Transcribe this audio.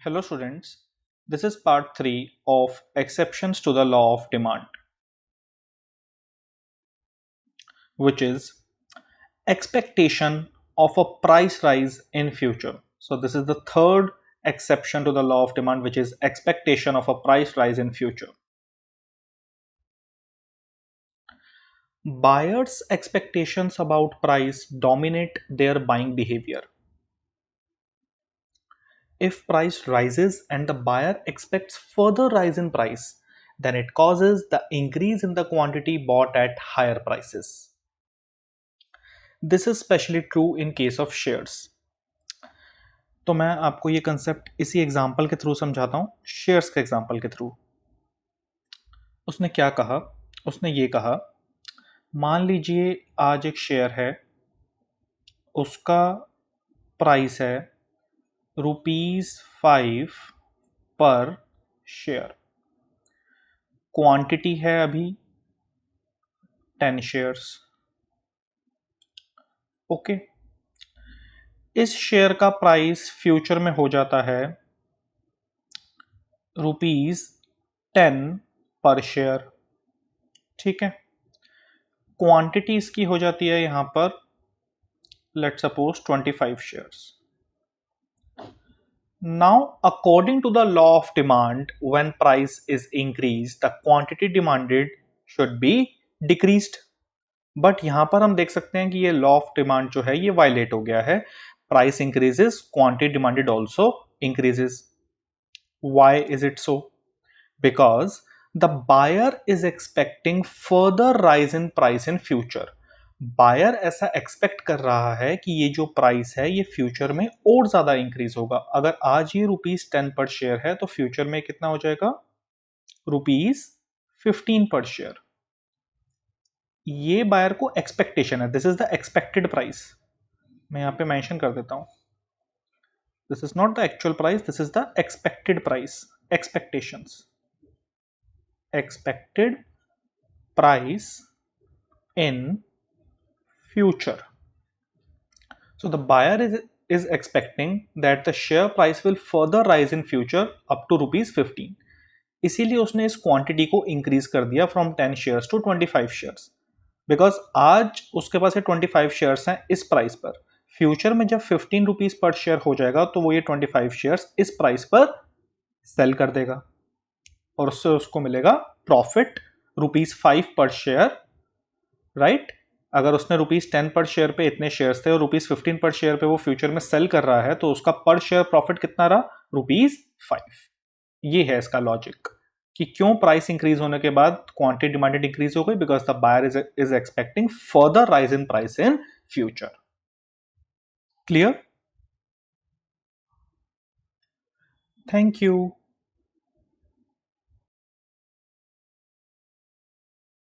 Hello students, this is part 3 of exceptions to the law of demand, which is expectation of a price rise in future. So this is the third exception to the law of demand, which is expectation of a price rise in future. Buyers' expectations about price dominate their buying behavior. If price rises and the buyer expects further rise in price, then it causes the increase in the quantity bought at higher prices. This is especially true in case of shares. तो मैं आपको ये concept इसी example के through समझाता हूँ, shares के example के थ्रू। उसने क्या कहा? उसने ये कहा, मान लीजिए आज एक शेयर है, उसका प्राइस है ₹5 पर शेयर, क्वांटिटी है अभी 10 शेयर्स। ओके, इस शेयर का प्राइस फ्यूचर में हो जाता है ₹10 पर शेयर। ठीक है, क्वांटिटी इसकी हो जाती है यहां पर let's suppose 25 shares. Now, according to the law of demand, when price is increased, the quantity demanded should be decreased. But यहां पर हम देख सकते हैं कि ये लॉ ऑफ डिमांड जो है ये वायलेट हो गया है। Price increases, quantity demanded also increases. Why is it so? Because the buyer is expecting further rise in price in future. Buyer ऐसा एक्सपेक्ट कर रहा है कि ये जो प्राइस है ये फ्यूचर में और ज्यादा इंक्रीज होगा। अगर आज ये ₹10 पर शेयर है तो फ्यूचर में कितना हो जाएगा? ₹15 पर शेयर। ये बायर को एक्सपेक्टेशन है, this is the expected price. मैं यहां पे मेंशन कर देता हूं, this is not the actual price, this is the expected price, expectations, expected price in future. So the buyer is expecting that the share price will further rise in future up to ₹15. इसीलिए उसने इस quantity को increase कर दिया from 10 shares to 25 shares, because आज उसके पास ये 25 shares हैं इस प्राइस पर। फ्यूचर में जब ₹15 पर शेयर हो जाएगा तो वो ये 25 शेयर्स इस प्राइस पर सेल कर देगा और उससे उसको मिलेगा प्रॉफिट ₹5 पर शेयर, राइट? अगर उसने ₹10 पर शेयर पे इतने शेयर्स थे और ₹15 पर शेयर पे वो फ्यूचर में सेल कर रहा है तो उसका पर शेयर प्रॉफिट कितना रहा? ₹5। ये है इसका लॉजिक कि क्यों प्राइस इंक्रीज होने के बाद क्वांटिटी डिमांडेड इंक्रीज हो गई, because the buyer is expecting further rise in price in future. Clear? Thank you.